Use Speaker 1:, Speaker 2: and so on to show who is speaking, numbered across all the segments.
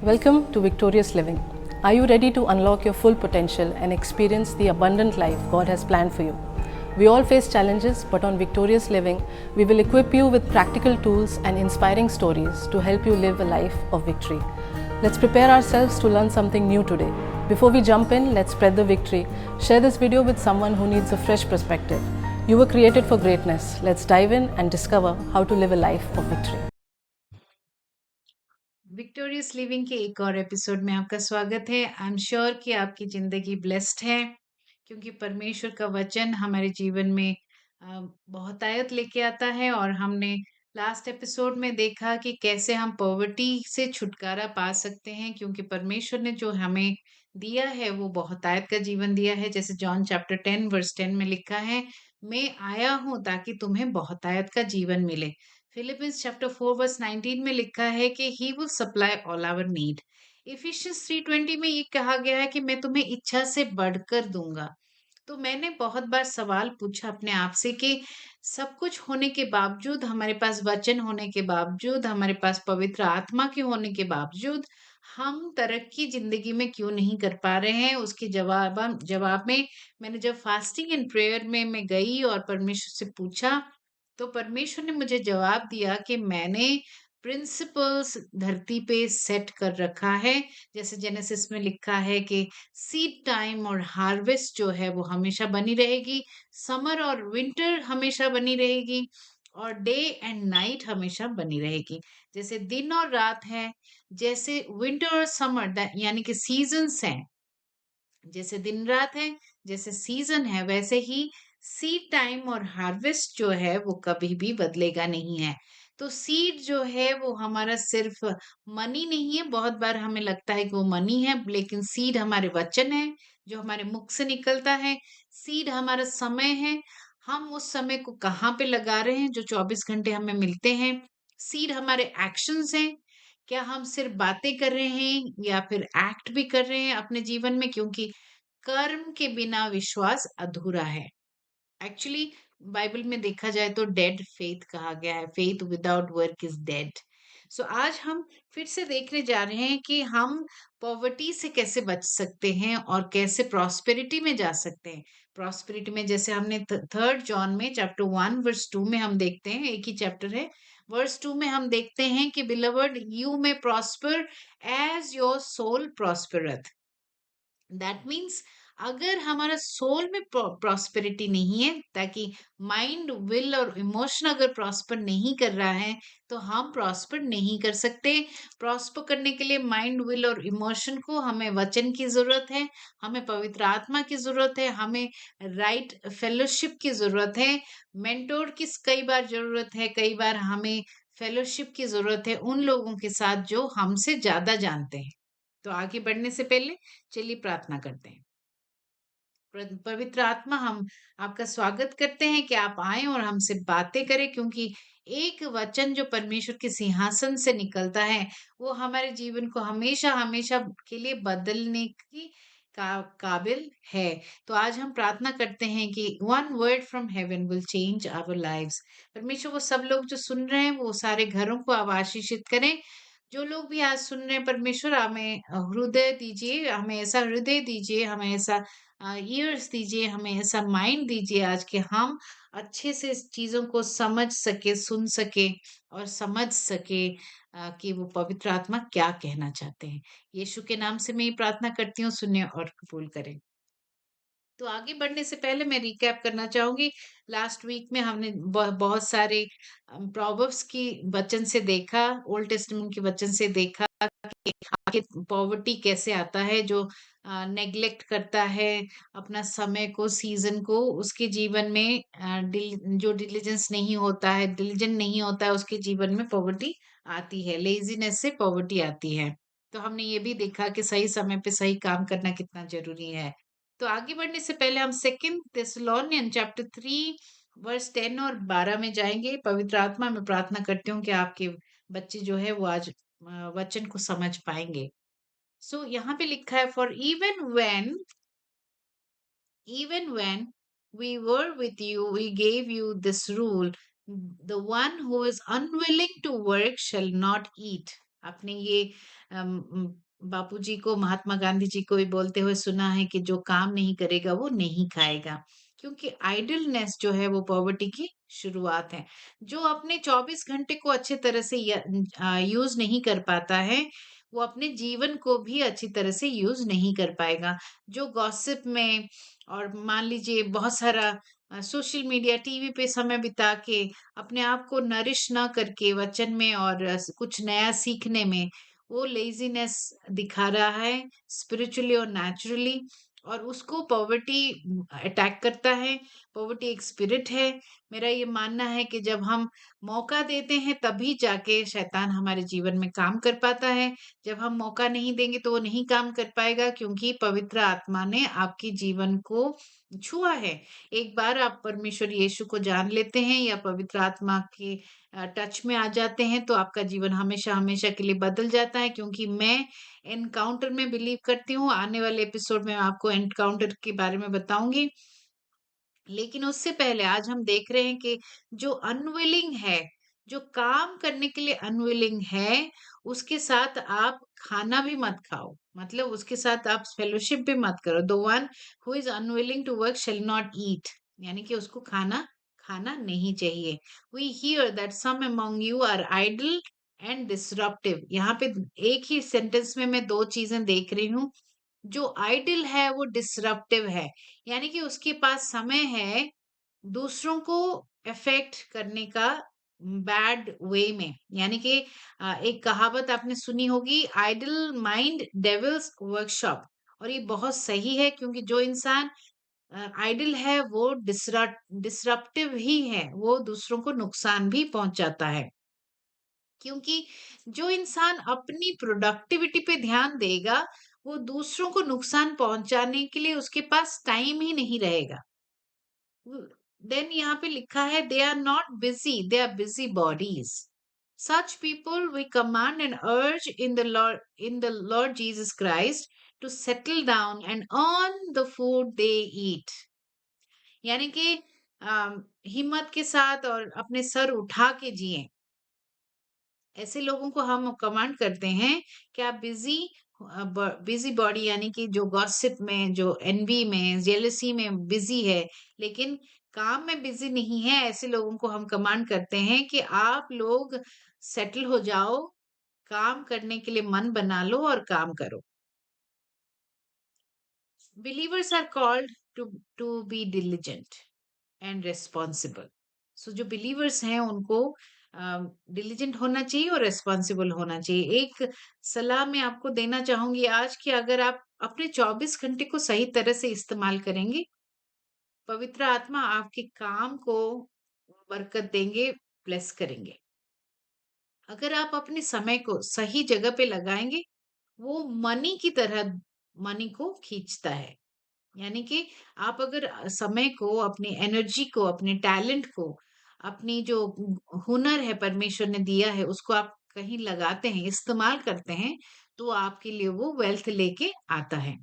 Speaker 1: Welcome to Victorious Living. Are you ready to unlock your full potential and experience the abundant life God has planned for you? We all face challenges, but on Victorious Living, we will equip you with practical tools and inspiring stories to help you live a life of victory. Let's prepare ourselves to learn something new today. Before we jump in, let's spread the victory. Share this video with someone who needs a fresh perspective. You were created for greatness. Let's dive in and discover how to live a life of victory.
Speaker 2: Victorious living के एक और episode में आपका स्वागत है। I am sure कि आपकी जिंदगी ब्लेस्ड है, क्योंकि परमेश्वर का वचन हमारे जीवन में बहुत आयत लेके आता है। और हमने लास्ट एपिसोड में देखा कि कैसे हम पॉवर्टी से छुटकारा पा सकते हैं, क्योंकि परमेश्वर ने जो हमें दिया है वो बहुत आयत का जीवन दिया है। जैसे जॉन चैप्टर 10 वर्स 10 में लिखा है, मैं आया हूं ताकि तुम्हें बहुत आयत का जीवन मिले। फिलिपियंस चैप्टर 4 वर्स 19 में लिखा है कि he will supply all our need. Ephesians 3:20 में ये कहा गया है कि मैं तुम्हें इच्छा से बढ़कर दूंगा। तो मैंने बहुत बार सवाल पूछा अपने आप से कि सब कुछ होने के बावजूद, हमारे पास वचन होने के बावजूद, हमारे पास पवित्र आत्मा के होने के बावजूद, हम तरक्की जिंदगी में क्यों नहीं कर पा रहे हैं। उसके जवाब में मैंने जब फास्टिंग एंड प्रेयर में मैं गई और परमेश्वर से पूछा, तो परमेश्वर ने मुझे जवाब दिया कि मैंने प्रिंसिपल्स धरती पे सेट कर रखा है। जैसे जेनेसिस में लिखा है कि सीड टाइम और हार्वेस्ट जो है वो हमेशा बनी रहेगी, समर और विंटर हमेशा बनी रहेगी, और डे एंड नाइट हमेशा बनी रहेगी। जैसे दिन और रात है, जैसे विंटर और समर यानी कि सीजन्स हैं, जैसे दिन रात है, जैसे सीजन है, वैसे ही सीड टाइम और हार्वेस्ट जो है वो कभी भी बदलेगा नहीं है। तो सीड जो है वो हमारा सिर्फ मनी नहीं है। बहुत बार हमें लगता है कि वो मनी है, लेकिन सीड हमारे वचन है जो हमारे मुख से निकलता है। सीड हमारा समय है, हम उस समय को कहाँ पे लगा रहे हैं जो 24 घंटे हमें मिलते हैं। सीड हमारे एक्शंस हैं, क्या हम सिर्फ बातें कर रहे हैं या फिर एक्ट भी कर रहे हैं अपने जीवन में, क्योंकि कर्म के बिना विश्वास अधूरा है। एक्चुअली बाइबल में देखा जाए तो डेड फेथ कहा गया है, faith without work is dead. So आज हम फिर से देखने जा रहे हैं कि हम पॉवर्टी से कैसे बच सकते हैं और कैसे प्रॉस्पेरिटी में जा सकते हैं। प्रॉस्पेरिटी में जैसे हमने थर्ड जॉन में चैप्टर 1 वर्स 2 में हम देखते हैं, एक ही चैप्टर है, वर्स 2 में हम देखते हैं कि बिलवर्ड यू में prosper as your soul prospereth. That means अगर हमारा सोल में प्रॉस्पेरिटी नहीं है, ताकि माइंड विल और इमोशन अगर प्रॉस्पर नहीं कर रहा है, तो हम प्रॉस्पर नहीं कर सकते। प्रॉस्पर करने के लिए माइंड विल और इमोशन को हमें वचन की जरूरत है, हमें पवित्र आत्मा की जरूरत है, हमें राइट फेलोशिप की जरूरत है, मेंटोर की कई बार जरूरत है, कई बार हमें फेलोशिप की जरूरत है उन लोगों के साथ जो हमसे ज्यादा जानते हैं। तो आगे बढ़ने से पहले चलिए प्रार्थना करते हैं। पवित्र आत्मा, हम आपका स्वागत करते हैं कि आप आए और हमसे बातें करें, क्योंकि एक वचन जो परमेश्वर के सिंहासन से निकलता है वो हमारे जीवन को हमेशा हमेशा के लिए बदलने की काबिल है। तो आज हम प्रार्थना करते हैं कि one word from heaven will change our lives. परमेश्वर, वो सब लोग जो सुन रहे हैं वो सारे घरों को आप आशीषित करें। जो लोग भी आज सुन रहे हैं परमेश्वर, हमें हृदय दीजिए, हमें ऐसा हृदय दीजिए, हमें ऐसा ईयर्स दीजिए, हमें ऐसा माइंड दीजिए आज के हम अच्छे से इस चीजों को समझ सके, सुन सके और समझ सके कि वो पवित्र आत्मा क्या कहना चाहते हैं। यीशु के नाम से मैं ये प्रार्थना करती हूँ, सुनिए और कबूल करें। तो आगे बढ़ने से पहले मैं रिकैप करना चाहूंगी। लास्ट वीक में हमने बहुत सारे प्रोवर्ब्स की वचन से देखा, ओल्ड टेस्टमेंट के वचन से देखा कि आखिर पॉवर्टी कैसे आता है। जो नेग्लेक्ट करता है अपना समय को, सीजन को, उसके जीवन में जो डिलीजेंस नहीं होता है, डिलीजेंट नहीं होता है, उसके जीवन में पॉवर्टी आती है। लेजीनेस से पॉवर्टी आती है। तो हमने ये भी देखा कि सही समय पे सही काम करना कितना जरूरी है। तो आगे बढ़ने से पहले हम सेकंड थेस्सलोनियन चैप्टर 3 वर्स 10 और 12 में जाएंगे। पवित्र आत्मा, मैं प्रार्थना करती हूँ कि आपके बच्चे जो है वो आज वचन को समझ पाएंगे। सो यहाँ पे लिखा है, for even when we were with you, we gave you this rule: the one who is unwilling to work shall not eat. आपने ये बापूजी को, महात्मा गांधी जी को भी बोलते हुए सुना है कि जो काम नहीं करेगा वो नहीं खाएगा। क्योंकि आइडलनेस जो है वो पॉवर्टी की शुरुआत है। जो अपने 24 घंटे को अच्छे तरह से यूज नहीं कर पाता है, वो अपने जीवन को भी अच्छी तरह से यूज नहीं कर पाएगा। जो गॉसिप में, और मान लीजिए बहुत सारा सोशल मीडिया, टीवी पे समय बिता के अपने आप को नरिश ना करके वचन में और कुछ नया सीखने में, वो लेजीनेस दिखा रहा है स्पिरिचुअली और नेचुरली, और उसको पॉवर्टी अटैक करता है। पॉवर्टी एक स्पिरिट है। मेरा ये मानना है कि जब हम मौका देते हैं तभी जाके शैतान हमारे जीवन में काम कर पाता है। जब हम मौका नहीं देंगे तो वो नहीं काम कर पाएगा, क्योंकि पवित्र आत्मा ने आपके जीवन को छुआ है। एक बार आप परमेश्वर यीशु को जान लेते हैं या पवित्र आत्मा के टच में आ जाते हैं, तो आपका जीवन हमेशा हमेशा के लिए बदल जाता है। क्योंकि मैं एनकाउंटर में बिलीव करती हूँ। आने वाले एपिसोड में आपको एनकाउंटर के बारे में बताऊंगी। लेकिन उससे पहले आज हम देख रहे हैं कि जो अनविलिंग है, जो काम करने के लिए अनविलिंग है, उसके साथ आप खाना भी मत खाओ। मतलब उसके साथ आप फेलोशिप भी मत करो। The one who is unwilling to work shall not eat, यानी कि उसको खाना खाना नहीं चाहिए। We hear that some among you are idle and disruptive. यहाँ पे एक ही सेंटेंस में मैं दो चीजें देख रही हूँ। जो आइडल है वो डिसरप्टिव है, यानी कि उसके पास समय है दूसरों को अफेक्ट करने का बैड वे में। यानी कि एक कहावत आपने सुनी होगी, आइडल माइंड डेविल्स वर्कशॉप। और ये बहुत सही है, क्योंकि जो इंसान आइडल है वो डिसरप्टिव ही है, वो दूसरों को नुकसान भी पहुंचाता है। क्योंकि जो इंसान अपनी प्रोडक्टिविटी पे ध्यान देगा, वो दूसरों को नुकसान पहुंचाने के लिए उसके पास टाइम ही नहीं रहेगा। देन यहाँ पे लिखा है, they are not busy, they are busybodies. Such people we command and urge in the Lord Jesus Christ to settle down and earn the food they eat. यानी कि हिम्मत के साथ और अपने सर उठा के जिए। ऐसे लोगों को हम कमांड करते हैं कि आप बिजी बॉडी, यानी कि जो गॉसिप में, जो एनवी में, जेलसी में बिजी है, लेकिन काम में बिजी नहीं है, ऐसे लोगों को हम कमांड करते हैं कि आप लोग सेटल हो जाओ, काम करने के लिए मन बना लो और काम करो। Believers are called to to be diligent and responsible. So जो बिलीवर्स हैं उनको डिलीजेंट होना चाहिए और रेस्पॉन्सिबल होना चाहिए। एक सलाह मैं आपको देना चाहूंगी आज, कि अगर आप अपने 24 घंटे को सही तरह से इस्तेमाल करेंगे, पवित्र आत्मा आपके काम को बरकत देंगे, ब्लेस करेंगे। अगर आप अपने समय को सही जगह पे लगाएंगे, वो मनी की तरह मनी को खींचता है। यानी कि आप अगर समय को, अपनी एनर्जी को, अपने टैलेंट को, अपनी जो हुनर है परमेश्वर ने दिया है, उसको आप कहीं लगाते हैं, इस्तेमाल करते हैं, तो आपके लिए वो वेल्थ लेके आता है।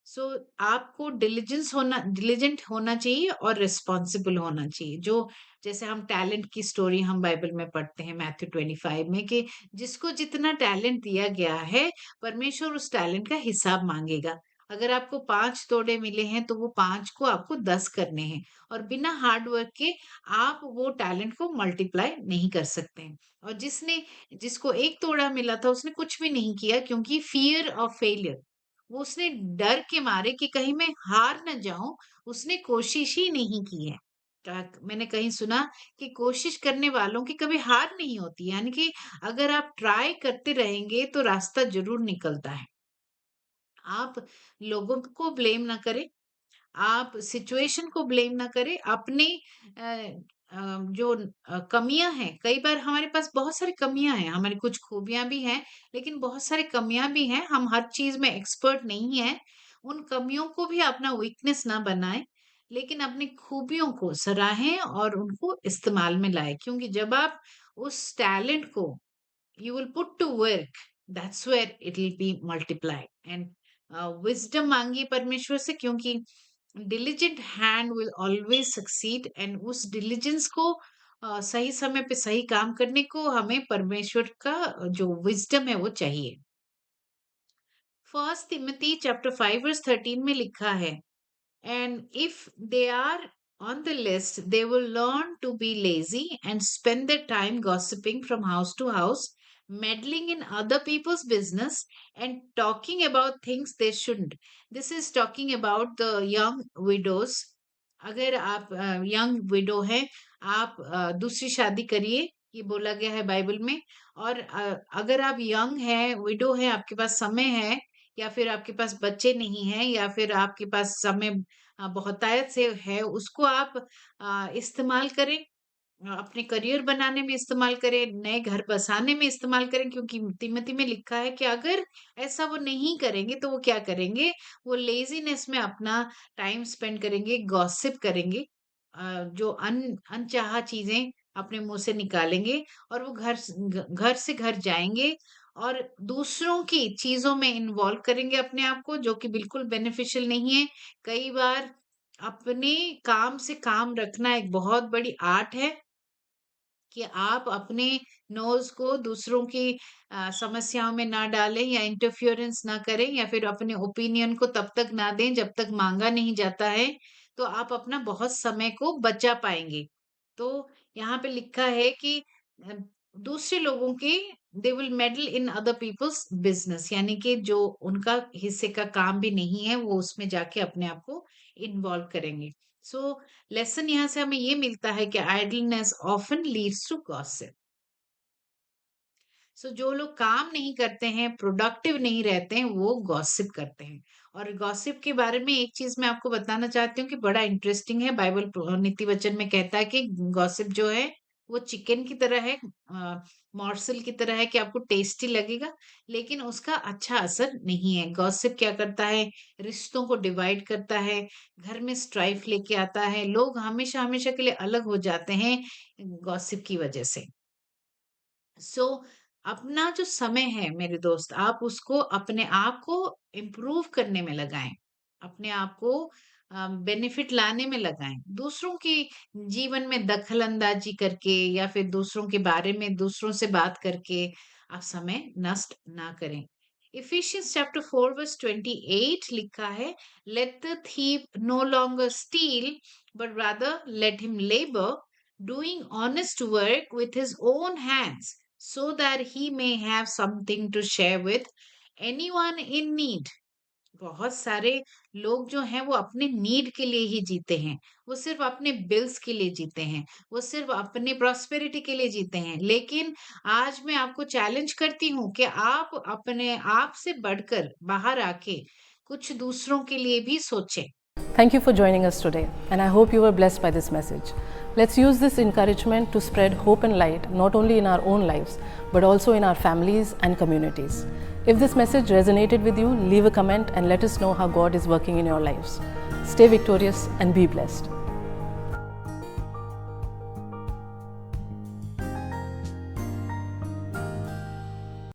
Speaker 2: सो आपको डिलिजेंट होना चाहिए और रिस्पॉन्सिबल होना चाहिए। जो जैसे हम टैलेंट की स्टोरी हम बाइबल में पढ़ते हैं मैथ्यू 25 में, कि जिसको जितना टैलेंट दिया गया है, परमेश्वर उस टैलेंट का हिसाब मांगेगा। अगर आपको 5 तोड़े मिले हैं, तो वो 5 को आपको 10 करने हैं, और बिना हार्ड वर्क के आप वो टैलेंट को मल्टीप्लाई नहीं कर सकते हैं। और जिसको 1 तोड़ा मिला था, उसने कुछ भी नहीं किया, क्योंकि फियर ऑफ फेलियर, वो उसने डर के मारे कि कहीं मैं हार न जाऊं, उसने कोशिश ही नहीं की है। मैंने कहीं सुना कि कोशिश करने वालों की कभी हार नहीं होती, यानी कि अगर आप ट्राई करते रहेंगे तो रास्ता जरूर निकलता है। आप लोगों को ब्लेम ना करें, आप सिचुएशन को ब्लेम ना करें, अपनी जो कमियां हैं, कई बार हमारे पास बहुत सारी कमियां हैं, हमारी कुछ खूबियां भी हैं, लेकिन बहुत सारी कमियां भी हैं, हम हर चीज में एक्सपर्ट नहीं है। उन कमियों को भी अपना वीकनेस ना बनाएं, लेकिन अपनी खूबियों को सराहें और उनको इस्तेमाल में लाएं। क्योंकि जब आप उस टैलेंट को you will put to work, that's where it will be multiplied। and wisdom मांगी परमेश्वर से, क्योंकि diligent hand will always succeed, and उस diligence को सही समय पे सही काम करने को हमें परमेश्वर का जो विज़डम है वो चाहिए। फर्स्ट तिमोथी चैप्टर 5 वर्स 13 में लिखा है, and if they are on the list, they will learn to be lazy and spend their time gossiping from house to house, meddling in other people's business, and talking about things they shouldn't. This is talking about the young widows. अगर आप young window हैं, आप दूसरी शादी करिए, ये बोला गया है बाइबल में। और अगर आप यंग हैं, विडो हैं, आपके पास समय है, या फिर आपके पास बच्चे नहीं हैं, या फिर आपके पास समय बहुतायत से है, उसको आप इस्तेमाल करें, अपने करियर बनाने में इस्तेमाल करें, नए घर बसाने में इस्तेमाल करें, क्योंकि तिमोथी में लिखा है कि अगर ऐसा वो नहीं करेंगे तो वो क्या करेंगे, वो लेजीनेस में अपना टाइम स्पेंड करेंगे, गॉसिप करेंगे, जो अनचाहा चीजें अपने मुंह से निकालेंगे, और वो घर से घर जाएंगे और दूसरों की चीजों में इन्वॉल्व करेंगे अपने आप को, जो कि बिल्कुल बेनिफिशियल नहीं है। कई बार अपने काम से काम रखना एक बहुत बड़ी आर्ट है, कि आप अपने नोज को दूसरों की समस्याओं में ना डालें, या इंटरफियरेंस ना करें, या फिर अपने ओपिनियन को तब तक ना दें जब तक मांगा नहीं जाता है, तो आप अपना बहुत समय को बचा पाएंगे। तो यहाँ पे लिखा है कि अ, दूसरे लोगों के they will meddle in other people's business, यानी कि जो उनका हिस्से का काम भी नहीं है वो उसमें जाके अपने आप को इन्वॉल्व करेंगे। सो लेसन यहाँ से हमें ये मिलता है कि idleness often leads to gossip. So जो लोग काम नहीं करते हैं, प्रोडक्टिव नहीं रहते हैं, वो गॉसिप करते हैं। और गॉसिप के बारे में एक चीज मैं आपको बताना चाहती हूँ कि बड़ा इंटरेस्टिंग है। बाइबल नीति वचन में कहता है कि गॉसिप जो है वो चिकन की तरह है, मॉर्सल की तरह है, कि आपको टेस्टी लगेगा, लेकिन उसका अच्छा असर नहीं है। गॉसिप क्या करता है, रिश्तों को डिवाइड करता है, घर में स्ट्राइफ लेके आता है, लोग हमेशा हमेशा के लिए अलग हो जाते हैं गॉसिप की वजह से। सो अपना जो समय है मेरे दोस्त, आप उसको अपने आप को इम्प्रूव करने में लगाएं, अपने आप को बेनिफिट लाने में लगाएं, दूसरों की जीवन में दखल अंदाजी करके या फिर दूसरों के बारे में दूसरों से बात करके आप समय नष्ट ना करें। इफिशियंस चैप्टर 4 वर्स 28 लिखा है, let the thief no longer steal but rather let him labour, doing honest work with his own hands, so that he may have something to share with anyone in need. बहुत सारे लोग जो हैं वो अपने need के लिए ही जीते हैं, वो सिर्फ अपने बिल्स के लिए जीते हैं, वो सिर्फ अपने प्रॉस्पेरिटी के लिए जीते हैं। लेकिन आज मैं आपको चैलेंज करती हूँ कि आप अपने आप से बढ़कर बाहर आके कुछ दूसरों के लिए भी सोचें।
Speaker 1: Thank you for joining us today, and I hope you were blessed by this message. Let's use this encouragement to spread hope and light not only in our own lives but also in our families and communities. If this message resonated with you, leave a comment and let us know how God is working in your lives. Stay victorious and be blessed.